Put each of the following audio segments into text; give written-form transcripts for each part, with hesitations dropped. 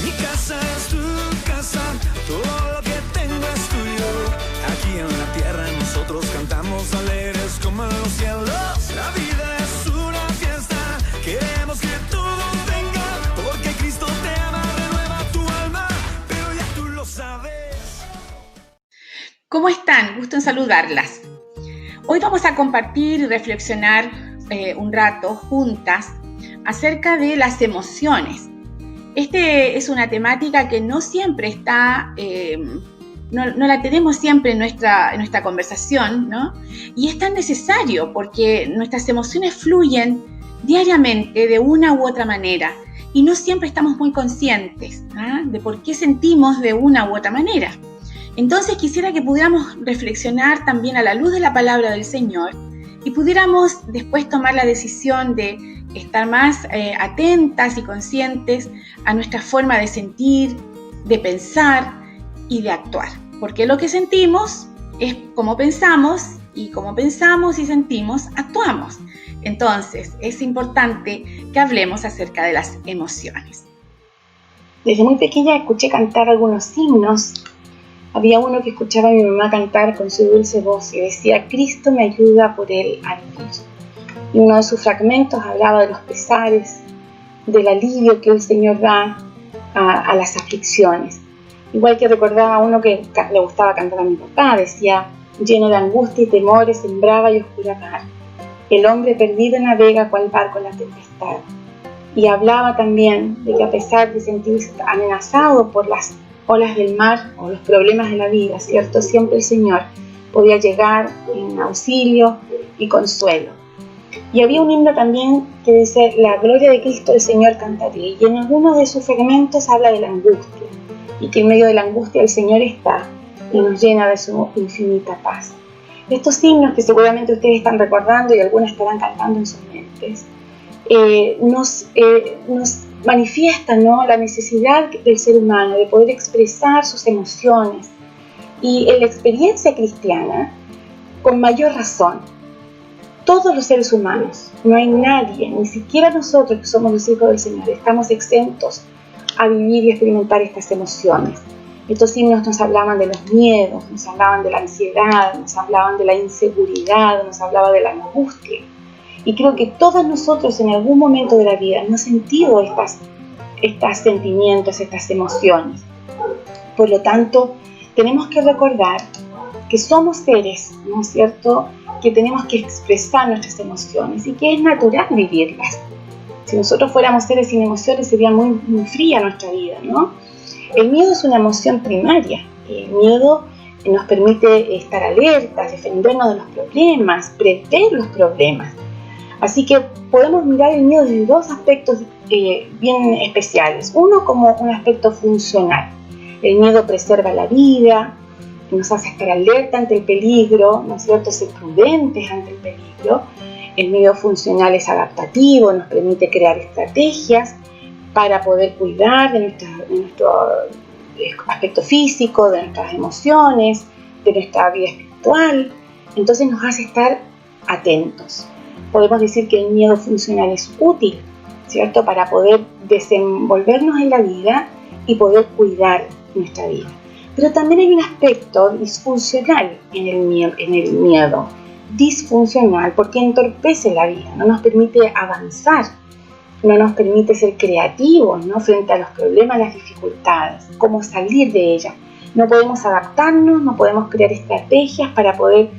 Mi casa es tu casa, todo lo que tengo es tuyo. Aquí en la tierra nosotros cantamos alegres como en los cielos. La vida es una fiesta, queremos que todos vengan, porque Cristo te ama, renueva tu alma, pero ya tú lo sabes. ¿Cómo están? Gusto en saludarlas. Hoy vamos a compartir y reflexionar un rato juntas acerca de las emociones. Es una temática que no siempre está, no la tenemos siempre en nuestra conversación, ¿no? Y es tan necesario porque nuestras emociones fluyen diariamente de una u otra manera y no siempre estamos muy conscientes, ¿ah?, de por qué sentimos de una u otra manera. Entonces quisiera que pudiéramos reflexionar también a la luz de la palabra del Señor y pudiéramos después tomar la decisión de estar más atentas y conscientes a nuestra forma de sentir, de pensar y de actuar. Porque lo que sentimos es como pensamos, y como pensamos y sentimos, actuamos. Entonces es importante que hablemos acerca de las emociones. Desde muy pequeña escuché cantar algunos himnos. Había uno que escuchaba a mi mamá cantar con su dulce voz y decía: Cristo me ayuda por él a vivir. Y uno de sus fragmentos hablaba de los pesares, del alivio que el Señor da a las aflicciones. Igual que recordaba uno que le gustaba cantar a mi papá, decía: lleno de angustia y temores en brava y oscura mar, el hombre perdido navega cual barco en la tempestad. Y hablaba también de que a pesar de sentirse amenazado por las olas del mar o los problemas de la vida, ¿cierto?, siempre el Señor podía llegar en auxilio y consuelo. Y había un himno también que dice: la gloria de Cristo el Señor cantaré, y en algunos de sus fragmentos habla de la angustia, y que en medio de la angustia el Señor está y nos llena de su infinita paz. Estos himnos que seguramente ustedes están recordando y algunos estarán cantando en sus mentes, nos manifiestan, ¿no?, la necesidad del ser humano de poder expresar sus emociones, y en la experiencia cristiana, con mayor razón, todos los seres humanos, no hay nadie, ni siquiera nosotros que somos los hijos del Señor, estamos exentos a vivir y experimentar estas emociones. Estos himnos nos hablaban de los miedos, nos hablaban de la ansiedad, nos hablaban de la inseguridad, nos hablaban de la angustia. Y creo que todos nosotros en algún momento de la vida hemos sentido estos sentimientos, estas emociones. Por lo tanto, tenemos que recordar que somos seres, ¿no es cierto?, que tenemos que expresar nuestras emociones y que es natural vivirlas. Si nosotros fuéramos seres sin emociones, sería muy fría nuestra vida, ¿no? El miedo es una emoción primaria. El miedo nos permite estar alertas, defendernos de los problemas, prever los problemas. Así que podemos mirar el miedo desde dos aspectos bien especiales. Uno, como un aspecto funcional. El miedo preserva la vida, nos hace estar alerta ante el peligro, ¿no es cierto?, ser prudentes ante el peligro. El miedo funcional es adaptativo, nos permite crear estrategias para poder cuidar de nuestro aspecto físico, de nuestras emociones, de nuestra vida espiritual. Entonces nos hace estar atentos. Podemos decir que el miedo funcional es útil, ¿cierto?, para poder desenvolvernos en la vida y poder cuidar nuestra vida. Pero también hay un aspecto disfuncional en el miedo, disfuncional, porque entorpece la vida, no nos permite avanzar, no nos permite ser creativos, ¿no?, frente a los problemas, las dificultades, cómo salir de ellas. No podemos adaptarnos, no podemos crear estrategias para poder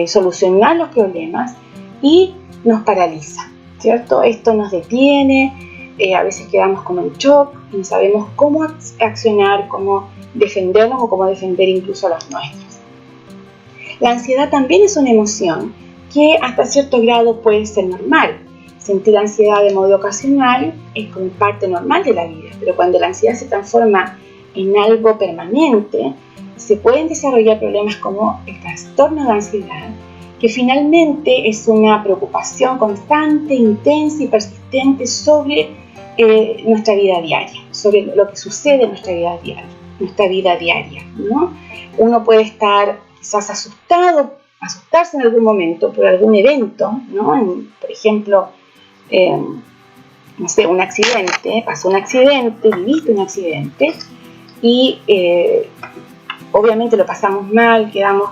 solucionar los problemas, y nos paraliza, ¿cierto? Esto nos detiene, a veces quedamos como en shock y no sabemos cómo accionar, cómo defendernos o cómo defender incluso a los nuestros. La ansiedad también es una emoción que hasta cierto grado puede ser normal. Sentir ansiedad de modo ocasional es como parte normal de la vida, pero cuando la ansiedad se transforma en algo permanente, se pueden desarrollar problemas como el trastorno de ansiedad, que finalmente es una preocupación constante, intensa y persistente sobre nuestra vida diaria, sobre lo que sucede en nuestra vida diaria, ¿no? Uno puede estar quizás asustarse en algún momento por algún evento, ¿no? Por ejemplo, no sé, un accidente, pasó un accidente, viviste un accidente y obviamente lo pasamos mal, quedamos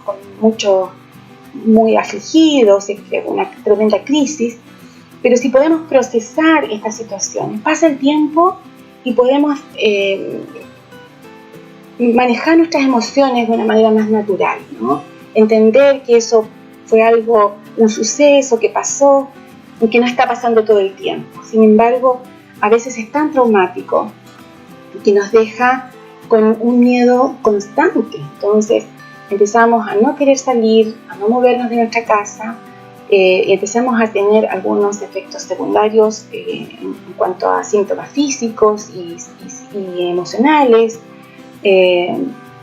muy afligidos, una tremenda crisis, pero si podemos procesar estas situaciones, pasa el tiempo y podemos manejar nuestras emociones de una manera más natural, ¿no? Entender que eso fue un suceso que pasó y que no está pasando todo el tiempo. Sin embargo, a veces es tan traumático que nos deja con un miedo constante. Entonces empezamos a no querer salir, a no movernos de nuestra casa, y empezamos a tener algunos efectos secundarios en cuanto a síntomas físicos y emocionales.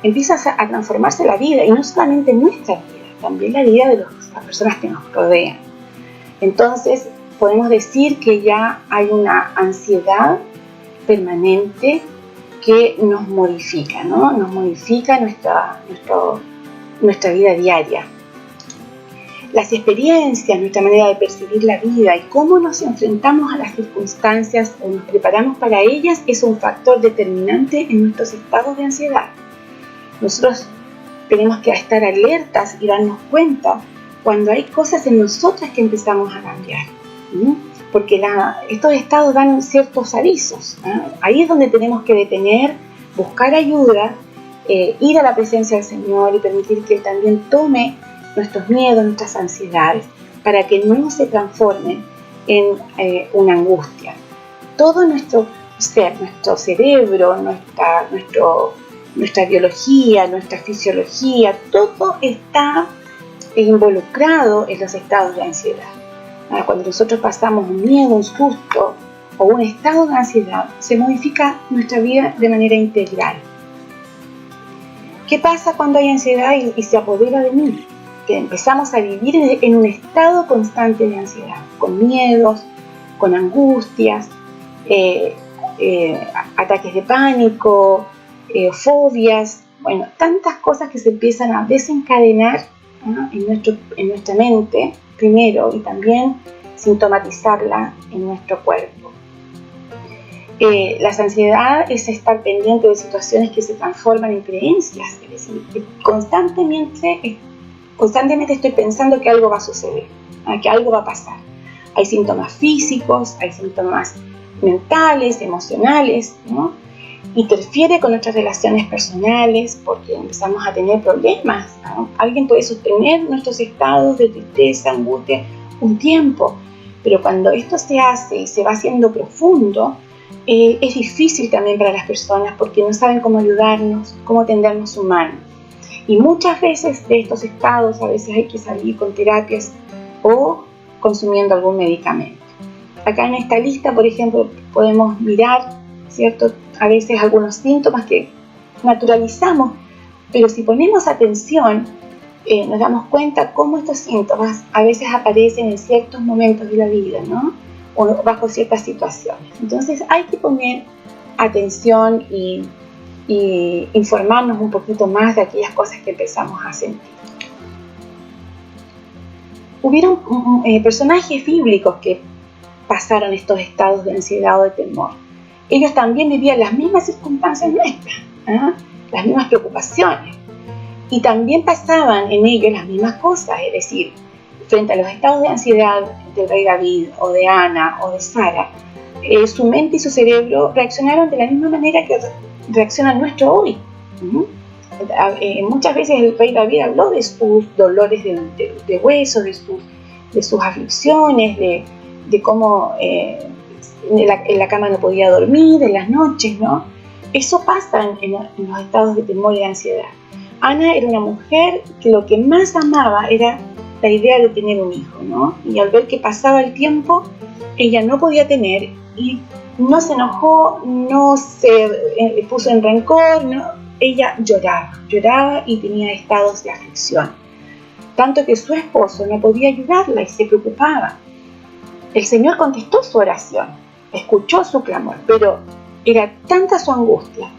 Empieza a transformarse la vida, y no solamente nuestra vida, también la vida de las personas que nos rodean. Entonces podemos decir que ya hay una ansiedad permanente que nos modifica, ¿no? Nos modifica nuestra vida diaria. Las experiencias, nuestra manera de percibir la vida y cómo nos enfrentamos a las circunstancias o nos preparamos para ellas es un factor determinante en nuestros estados de ansiedad. Nosotros tenemos que estar alertas y darnos cuenta cuando hay cosas en nosotras que empezamos a cambiar, ¿sí? Porque estos estados dan ciertos avisos, ¿eh? Ahí es donde tenemos que detener, buscar ayuda, ir a la presencia del Señor y permitir que Él también tome nuestros miedos, nuestras ansiedades, para que no se transformen en una angustia. Todo nuestro ser, nuestro cerebro, nuestra biología, nuestra fisiología, todo está involucrado en los estados de ansiedad. Cuando nosotros pasamos un miedo, un susto o un estado de ansiedad, se modifica nuestra vida de manera integral. ¿Qué pasa cuando hay ansiedad y se apodera de mí? Que empezamos a vivir en un estado constante de ansiedad, con miedos, con angustias, ataques de pánico, fobias, bueno, tantas cosas que se empiezan a desencadenar, ¿no? en nuestra mente primero, y también sintomatizarla en nuestro cuerpo. La ansiedad es estar pendiente de situaciones que se transforman en creencias, es decir, que constantemente estoy pensando que algo va a suceder, que algo va a pasar. Hay síntomas físicos, hay síntomas mentales, emocionales, ¿no? Interfiere con nuestras relaciones personales porque empezamos a tener problemas, ¿no? Alguien puede sostener nuestros estados de tristeza, angustia un tiempo, pero cuando esto se hace y se va haciendo profundo, es difícil también para las personas porque no saben cómo ayudarnos, cómo tendernos su mano. Y muchas veces de estos estados a veces hay que salir con terapias o consumiendo algún medicamento. Acá en esta lista, por ejemplo, podemos mirar, ¿cierto?, a veces algunos síntomas que naturalizamos, pero si ponemos atención, nos damos cuenta cómo estos síntomas a veces aparecen en ciertos momentos de la vida, ¿no? O bajo ciertas situaciones. Entonces hay que poner atención y informarnos un poquito más de aquellas cosas que empezamos a sentir. Hubieron personajes bíblicos que pasaron estos estados de ansiedad o de temor. Ellos también vivían las mismas circunstancias nuestras, ¿eh? Las mismas preocupaciones, y también pasaban en ellos las mismas cosas, es decir, frente a los estados de ansiedad del rey David o de Ana o de Sara, su mente y su cerebro reaccionaron de la misma manera que reacciona nuestro hoy. Muchas veces el rey David habló de sus dolores de hueso, de sus aflicciones, de cómo en la cama no podía dormir, en las noches, ¿no? Eso pasa en los estados de temor y de ansiedad. Ana era una mujer que lo que más amaba era la idea de tener un hijo, ¿no? Y al ver que pasaba el tiempo, ella no podía tener, y no se enojó, no se puso en rencor, ¿no? Ella lloraba y tenía estados de aflicción. Tanto que su esposo no podía ayudarla y se preocupaba. El Señor contestó su oración, escuchó su clamor, pero era tanta su angustia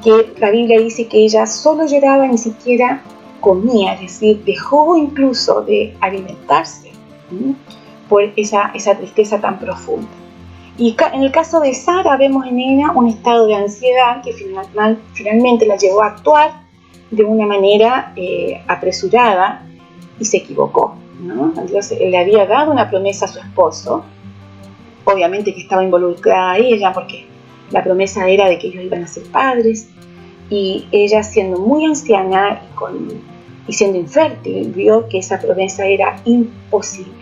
que la Biblia dice que ella solo lloraba, ni siquiera comía, es decir, dejó incluso de alimentarse por esa tristeza tan profunda. Y en el caso de Sara vemos en ella un estado de ansiedad que finalmente la llevó a actuar de una manera apresurada y se equivocó, ¿no? Dios le había dado una promesa a su esposo, obviamente que estaba involucrada ella porque la promesa era de que ellos iban a ser padres, y ella, siendo muy anciana y siendo infértil, vio que esa promesa era imposible.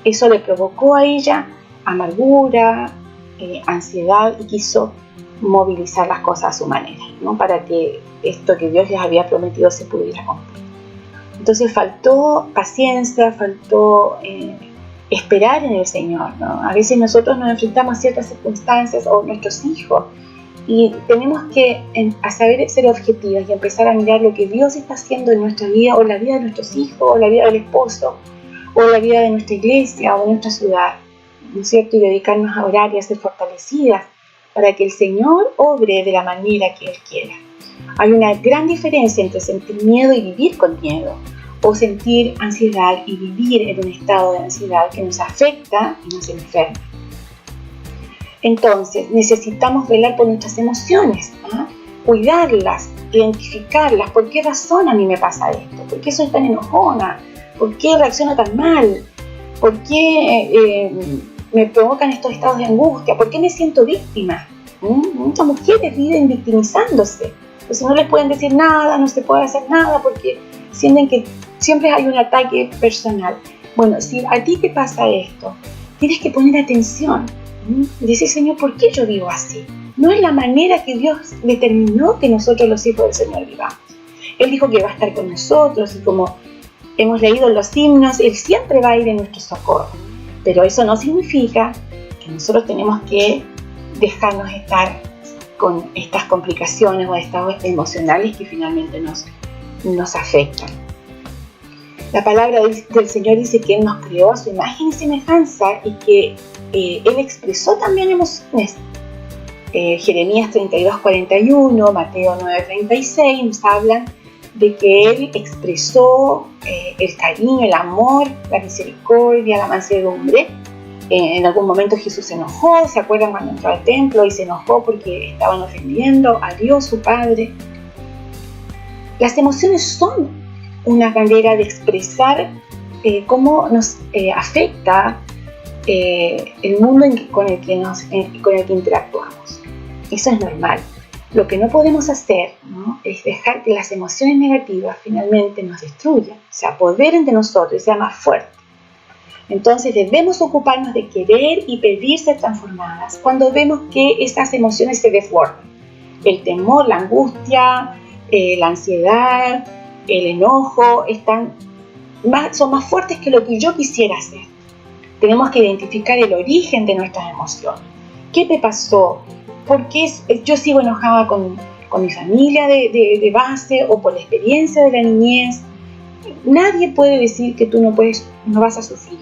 Eso le provocó a ella amargura, ansiedad, y quiso movilizar las cosas a su manera, ¿no? Para que esto que Dios les había prometido se pudiera cumplir. Entonces faltó paciencia, faltó esperar en el Señor, ¿no? A veces nosotros nos enfrentamos a ciertas circunstancias, o nuestros hijos, y tenemos que saber ser objetivos y empezar a mirar lo que Dios está haciendo en nuestra vida, o la vida de nuestros hijos, o la vida del esposo, o la vida de nuestra iglesia, o de nuestra ciudad, ¿no es cierto? Y dedicarnos a orar y a ser fortalecidas para que el Señor obre de la manera que Él quiera. Hay una gran diferencia entre sentir miedo y vivir con miedo, o sentir ansiedad y vivir en un estado de ansiedad que nos afecta y nos enferma. Entonces, necesitamos velar por nuestras emociones, ¿no? Cuidarlas, identificarlas. ¿Por qué razón a mí me pasa esto? ¿Por qué soy tan enojona? ¿Por qué reacciono tan mal? ¿Por qué me provocan estos estados de angustia? ¿Por qué me siento víctima? Muchas mujeres viven victimizándose. Entonces no les pueden decir nada, no se puede hacer nada porque sienten que siempre hay un ataque personal. Bueno, si a ti te pasa esto, tienes que poner atención. Decir, Señor, ¿por qué yo vivo así? No es la manera que Dios determinó que nosotros los hijos del Señor vivamos. Él dijo que va a estar con nosotros, y como hemos leído en los himnos, Él siempre va a ir en nuestro socorro. Pero eso no significa que nosotros tenemos que dejarnos estar con estas complicaciones o estados emocionales que finalmente nos afectan. La palabra del Señor dice que Él nos creó a su imagen y semejanza, y que Él expresó también emociones. Jeremías 32:41, Mateo 9:36 nos hablan de que Él expresó el cariño, el amor, la misericordia, la mansedumbre. En algún momento Jesús se enojó, ¿se acuerdan cuando entró al templo y se enojó porque estaban ofendiendo a Dios, su Padre? Las emociones son una manera de expresar cómo nos afecta el mundo con el que interactuamos. Eso es normal. Lo que no podemos hacer, ¿no?, es dejar que las emociones negativas finalmente nos destruyan, se apoderen de nosotros y sean más fuertes. Entonces debemos ocuparnos de querer y pedir ser transformadas cuando vemos que esas emociones se desbordan. El temor, la angustia, la ansiedad, el enojo son más fuertes que lo que yo quisiera hacer. Tenemos que identificar el origen de nuestras emociones. ¿Qué me pasó? ¿Por qué yo sigo enojada con mi familia de base, o por la experiencia de la niñez? Nadie puede decir que tú no vas a sufrir,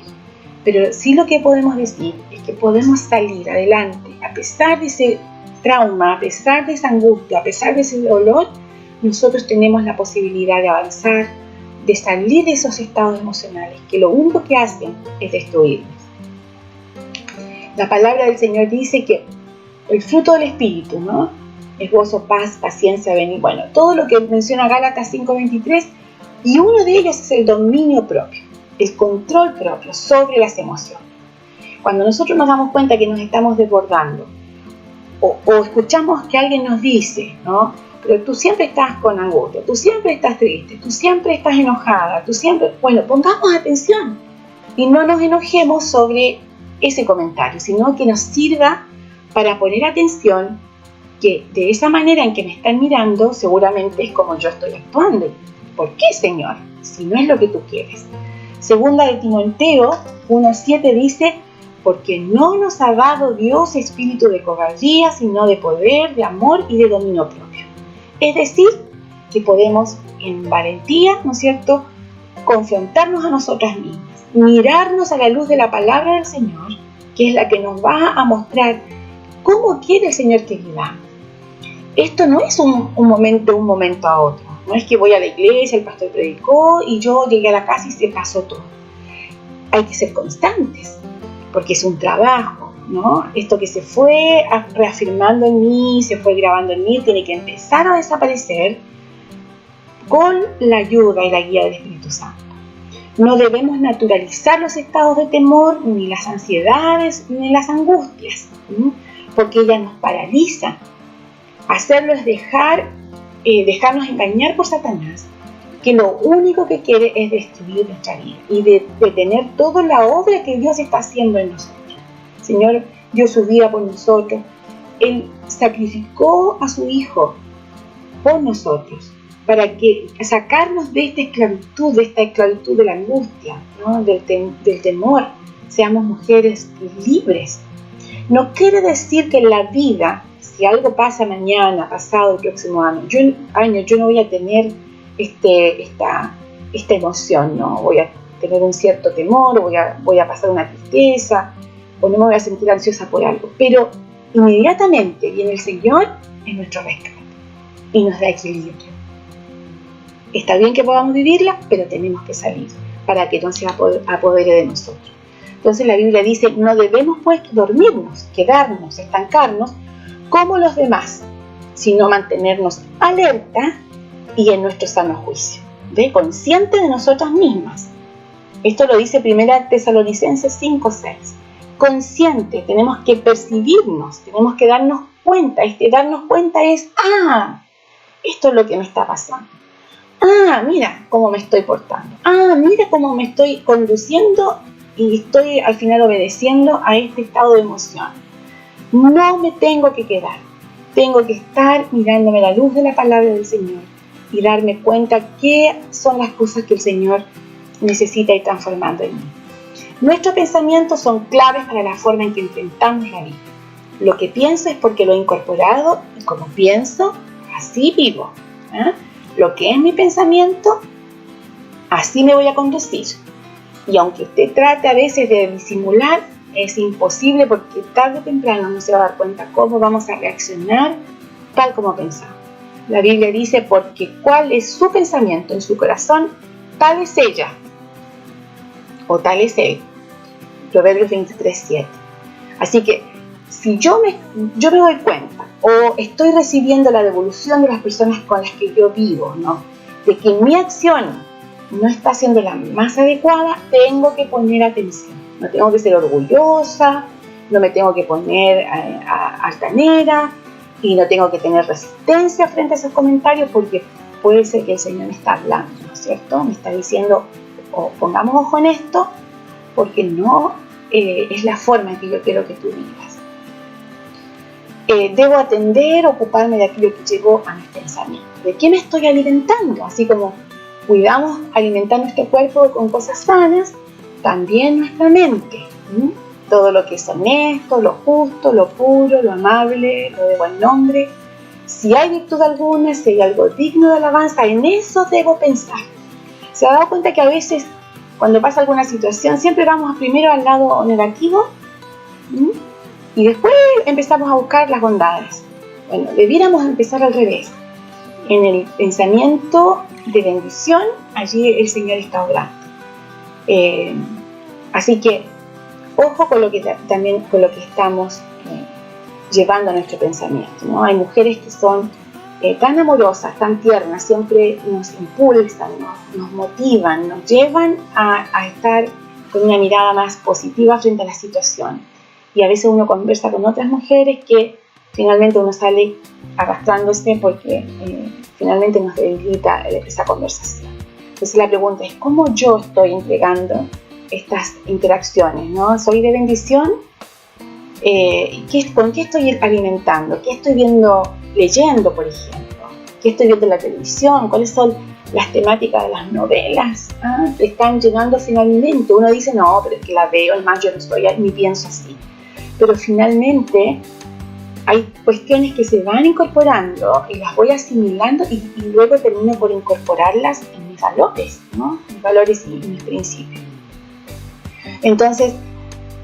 pero sí lo que podemos decir es que podemos salir adelante a pesar de ese trauma, a pesar de esa angustia, a pesar de ese dolor. Nosotros tenemos la posibilidad de avanzar, de salir de esos estados emocionales que lo único que hacen es destruirnos. La palabra del Señor dice que el fruto del Espíritu, ¿no?, es gozo, paz, paciencia, bueno, todo lo que menciona Gálatas 5:23, y uno de ellos es el dominio propio, el control propio sobre las emociones. Cuando nosotros nos damos cuenta que nos estamos desbordando, o escuchamos que alguien nos dice, ¿no?, pero tú siempre estás con angustia, tú siempre estás triste, tú siempre estás enojada, bueno, pongamos atención y no nos enojemos sobre ese comentario, sino que nos sirva para poner atención que de esa manera en que me están mirando seguramente es como yo estoy actuando. ¿Por qué, Señor? Si no es lo que tú quieres. Segunda de Timoteo 1:7 dice: porque no nos ha dado Dios espíritu de cobardía, sino de poder, de amor y de dominio propio. Es decir, que podemos en valentía, ¿no es cierto?, confrontarnos a nosotras mismas, mirarnos a la luz de la palabra del Señor, que es la que nos va a mostrar cómo quiere el Señor que vivamos. Esto no es un momento a otro. No es que voy a la iglesia, el pastor predicó y yo llegué a la casa y se pasó todo. Hay que ser constantes, porque es un trabajo. ¿no? Esto que se fue reafirmando en mí, se fue grabando en mí, tiene que empezar a desaparecer con la ayuda y la guía del Espíritu Santo. No debemos naturalizar los estados de temor, ni las ansiedades, ni las angustias, porque ellas nos paralizan. Hacerlo es dejarnos engañar por Satanás, que lo único que quiere es destruir nuestra vida y detener toda la obra que Dios está haciendo en nosotros. El Señor dio su vida por nosotros. Él sacrificó a su Hijo por nosotros para que sacarnos de esta esclavitud de la angustia, ¿no? del temor, seamos mujeres libres. No quiere decir que en la vida, si algo pasa mañana, pasado, el próximo año, yo no voy a tener esta emoción, ¿no? Voy a tener un cierto temor, voy a pasar una tristeza, o no me voy a sentir ansiosa por algo. Pero inmediatamente viene el Señor en nuestro rescate y nos da equilibrio. Está bien que podamos vivirla, pero tenemos que salir para que no se apodere de nosotros. Entonces la Biblia dice, no debemos pues dormirnos, quedarnos, estancarnos como los demás, sino mantenernos alerta y en nuestro sano juicio, conscientes de nosotras mismas. Esto lo dice 1 Tesalonicenses 5:6. Consciente, tenemos que percibirnos, tenemos que darnos cuenta. Darnos cuenta es, esto es lo que me está pasando. Mira cómo me estoy portando. Mira cómo me estoy conduciendo y estoy al final obedeciendo a este estado de emoción. No me tengo que quedar. Tengo que estar mirándome la luz de la palabra del Señor y darme cuenta qué son las cosas que el Señor necesita ir transformando en mí. Nuestros pensamientos son claves para la forma en que enfrentamos la vida. Lo que pienso es porque lo he incorporado y como pienso, así vivo. Lo que es mi pensamiento, así me voy a conducir. Y aunque usted trate a veces de disimular, es imposible porque tarde o temprano no se va a dar cuenta cómo vamos a reaccionar tal como pensamos. La Biblia dice, porque cuál es su pensamiento en su corazón, tal es ella, o tal es él. Proverbios 23:7. Así que, si yo me doy cuenta, o estoy recibiendo la devolución de las personas con las que yo vivo, ¿no? De que mi acción no está siendo la más adecuada, tengo que poner atención. No tengo que ser orgullosa, no me tengo que poner altanera, y no tengo que tener resistencia frente a esos comentarios, porque puede ser que el Señor me está hablando, ¿no es cierto? Me está diciendo, pongamos ojo en esto, porque no es la forma en que yo quiero que tú vivas. Debo atender, ocuparme de aquello que llegó a mis pensamientos. ¿De qué me estoy alimentando? Así como cuidamos alimentar nuestro cuerpo con cosas sanas, también nuestra mente. Todo lo que es honesto, lo justo, lo puro, lo amable, lo de buen nombre. Si hay virtud alguna, si hay algo digno de alabanza, en eso debo pensar. ¿Se ha dado cuenta que a veces, cuando pasa alguna situación, siempre vamos primero al lado negativo? Y después empezamos a buscar las bondades? Bueno, debiéramos empezar al revés. En el pensamiento de bendición, allí el Señor está obrando. Así que, ojo con lo que estamos llevando a nuestro pensamiento, ¿no? Hay mujeres que son tan amorosas, tan tiernas, siempre nos impulsan, nos motivan, nos llevan a estar con una mirada más positiva frente a la situación. Y a veces uno conversa con otras mujeres que finalmente uno sale arrastrándose porque finalmente nos debilita esa conversación. Entonces la pregunta es, ¿cómo yo estoy entregando estas interacciones, ¿no? ¿Soy de bendición? ¿Con qué estoy alimentando? ¿Qué estoy leyendo, por ejemplo? ¿Qué estoy viendo en la televisión? ¿Cuáles son las temáticas de las novelas? Te están llenando finalmente. Uno dice, no, pero es que la veo, además yo no estoy ni pienso así. Pero finalmente hay cuestiones que se van incorporando y las voy asimilando y luego termino por incorporarlas en mis valores, ¿no? Mis valores y mis principios. Entonces,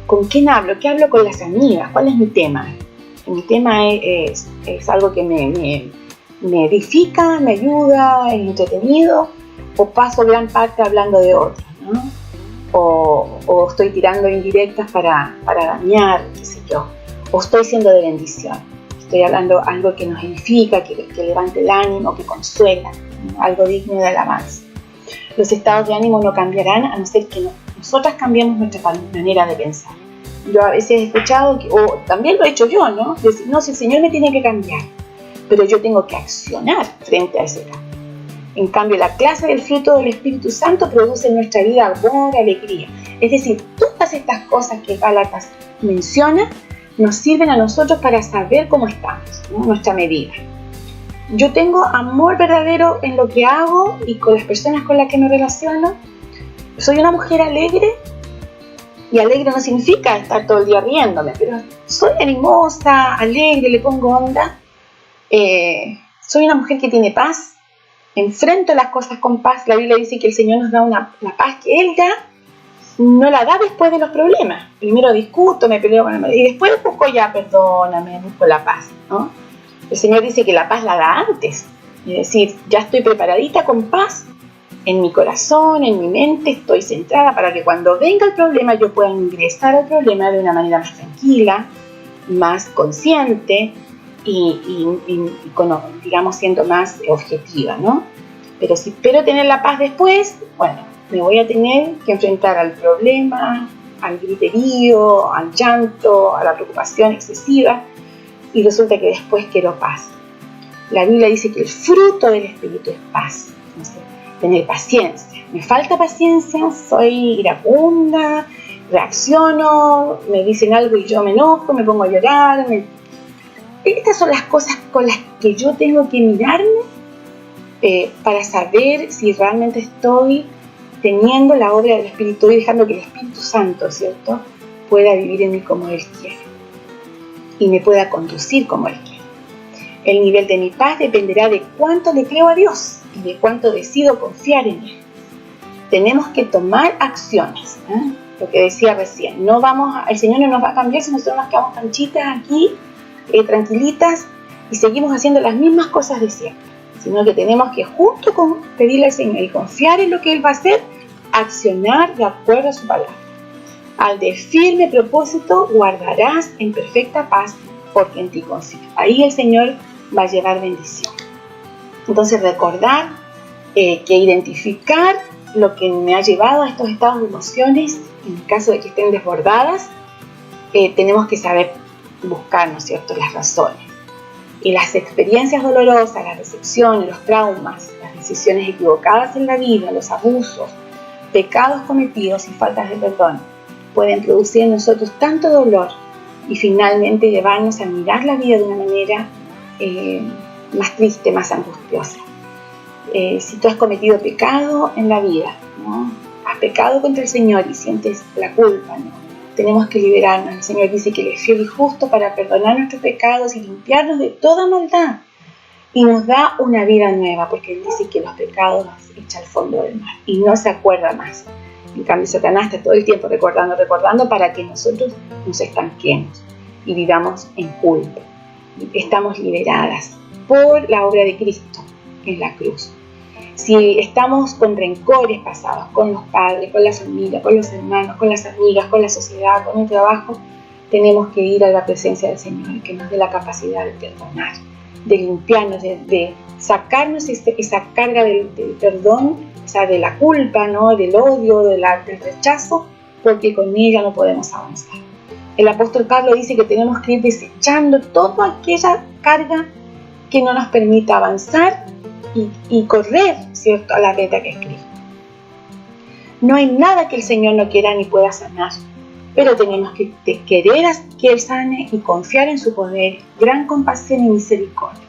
¿con quién hablo? ¿Qué hablo con las amigas? ¿Cuál es mi tema? Mi tema es algo que me edifica, me ayuda, es entretenido, o paso gran parte hablando de otros, ¿no? O estoy tirando indirectas para dañar, qué sé yo. yo, o estoy siendo de bendición. Estoy hablando algo que nos edifica, que levante el ánimo, que consuela, algo digno de alabanza. Los estados de ánimo no cambiarán a no ser que nosotras cambiemos nuestra manera de pensar. Yo a veces he escuchado, o también lo he hecho yo, ¿no? Decir, no, si el Señor me tiene que cambiar, pero yo tengo que accionar frente a ese cambio. En cambio, la clase del fruto del Espíritu Santo produce en nuestra vida amor, alegría. Es decir, todas estas cosas que Gálatas menciona nos sirven a nosotros para saber cómo estamos, ¿no? Nuestra medida. Yo tengo amor verdadero en lo que hago y con las personas con las que me relaciono. Soy una mujer alegre, y alegre no significa estar todo el día riéndome, pero soy animosa, alegre, le pongo onda. Soy una mujer que tiene paz, enfrento las cosas con paz. La Biblia dice que el Señor nos da la paz que Él da, no la da después de los problemas. Primero discuto, me peleo con el marido y después busco ya, perdóname, busco la paz, ¿no? El Señor dice que la paz la da antes, es decir, ya estoy preparadita con paz en mi corazón, en mi mente, estoy centrada para que cuando venga el problema yo pueda ingresar al problema de una manera más tranquila, más consciente y digamos, siendo más objetiva, ¿no? Pero si espero tener la paz después, bueno, me voy a tener que enfrentar al problema, al griterío, al llanto, a la preocupación excesiva, y resulta que después quiero paz. La Biblia dice que el fruto del Espíritu es paz. Entonces, tener paciencia. Me falta paciencia, soy iracunda, reacciono, me dicen algo y yo me enojo, me pongo a llorar. Estas son las cosas con las que yo tengo que mirarme para saber si realmente estoy teniendo la obra del Espíritu y dejando que el Espíritu Santo, ¿cierto?, pueda vivir en mí como Él quiere y me pueda conducir como Él quiere. El nivel de mi paz dependerá de cuánto le creo a Dios y de cuánto decido confiar en Él. Tenemos que tomar acciones, ¿eh? Lo que decía recién, el Señor no nos va a cambiar si nosotros nos quedamos canchitas aquí, tranquilitas, y seguimos haciendo las mismas cosas de siempre, sino que tenemos que, junto con pedirle al Señor y confiar en lo que Él va a hacer, accionar de acuerdo a su palabra. Al de firme propósito guardarás en perfecta paz, porque en ti confío. Ahí el Señor va a llevar bendición. Entonces, recordar que identificar lo que me ha llevado a estos estados de emociones, en el caso de que estén desbordadas, tenemos que saber buscar, ¿no es cierto?, las razones. Y las experiencias dolorosas, las decepciones, los traumas, las decisiones equivocadas en la vida, los abusos, pecados cometidos y faltas de perdón pueden producir en nosotros tanto dolor y finalmente llevarnos a mirar la vida de una manera más triste, más angustiosa. Si tú has cometido pecado en la vida, ¿no?, has pecado contra el Señor y sientes la culpa, ¿no?, tenemos que liberarnos. El Señor dice que Él es fiel y justo para perdonar nuestros pecados y limpiarnos de toda maldad. Y nos da una vida nueva, porque Él dice que los pecados los echa al fondo del mar y no se acuerda más. En cambio, Satanás está todo el tiempo recordando para que nosotros nos estanquemos y vivamos en culpa. Y estamos liberadas por la obra de Cristo en la cruz. Si estamos con rencores pasados, con los padres, con la familia, con los hermanos, con las amigas, con la sociedad, con el trabajo, tenemos que ir a la presencia del Señor, que nos dé la capacidad de perdonar, de limpiarnos, de sacarnos esa carga del perdón, o sea, de la culpa, ¿no?, del odio, del rechazo, porque con ella no podemos avanzar. El apóstol Pablo dice que tenemos que ir desechando toda aquella carga que no nos permita avanzar y correr, ¿cierto?, a la meta que es Cristo. No hay nada que el Señor no quiera ni pueda sanar, pero tenemos que querer que Él sane y confiar en su poder, gran compasión y misericordia.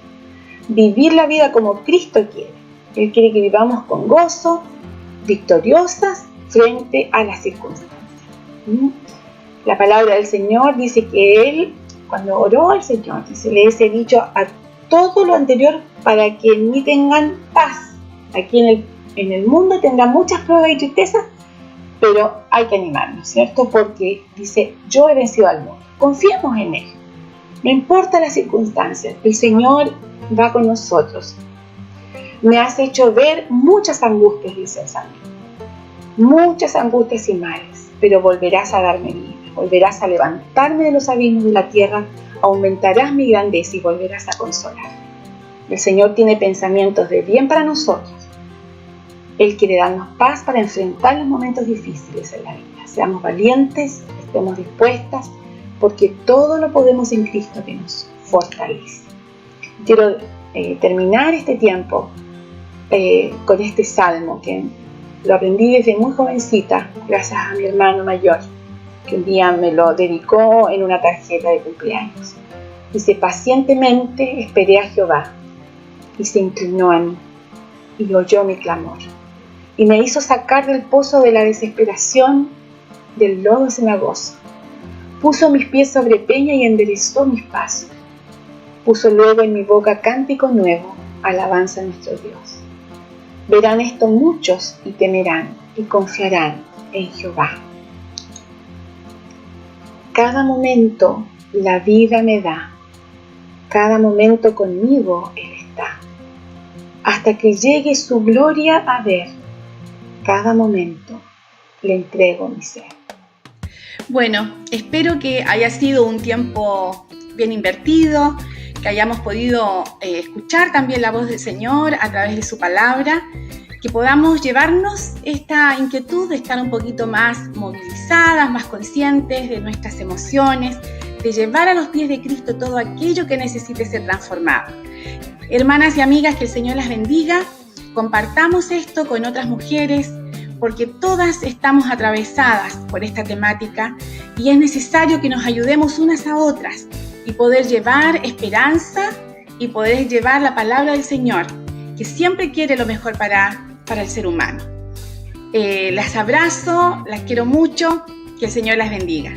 Vivir la vida como Cristo quiere. Él quiere que vivamos con gozo, victoriosas frente a las circunstancias. La palabra del Señor dice que Él, cuando oró al Señor, les he dicho a todo lo anterior para que en mí tengan paz. Aquí en el mundo tendrán muchas pruebas y tristezas, pero hay que animarnos, ¿cierto? Porque dice, yo he vencido al mundo. Confiemos en Él. No importa las circunstancias, el Señor va con nosotros. Me has hecho ver muchas angustias, dice el Salmo. Muchas angustias y males, pero volverás a darme vida. Volverás a levantarme de los abismos de la tierra, aumentarás mi grandeza y volverás a consolar. El Señor tiene pensamientos de bien para nosotros. Él quiere darnos paz para enfrentar los momentos difíciles en la vida. Seamos valientes, estemos dispuestas, porque todo lo podemos en Cristo que nos fortalece. Quiero terminar este tiempo con este salmo que lo aprendí desde muy jovencita, gracias a mi hermano mayor, que un día me lo dedicó en una tarjeta de cumpleaños. Dice: pacientemente esperé a Jehová, y se inclinó a mí, y oyó mi clamor, y me hizo sacar del pozo de la desesperación, del lodo cenagoso. Puso mis pies sobre peña y enderezó mis pasos. Puso luego en mi boca cántico nuevo, alabanza a nuestro Dios. Verán esto muchos y temerán y confiarán en Jehová. Cada momento la vida me da, cada momento conmigo Él está, hasta que llegue su gloria a ver, cada momento le entrego mi ser. Bueno, espero que haya sido un tiempo bien invertido, que hayamos podido escuchar también la voz del Señor a través de su palabra, que podamos llevarnos esta inquietud de estar un poquito más movilizadas, más conscientes de nuestras emociones, de llevar a los pies de Cristo todo aquello que necesite ser transformado. Hermanas y amigas, que el Señor las bendiga. Compartamos esto con otras mujeres, porque todas estamos atravesadas por esta temática y es necesario que nos ayudemos unas a otras y poder llevar esperanza y poder llevar la palabra del Señor, que siempre quiere lo mejor para el ser humano. Las abrazo, las quiero mucho, que el Señor las bendiga.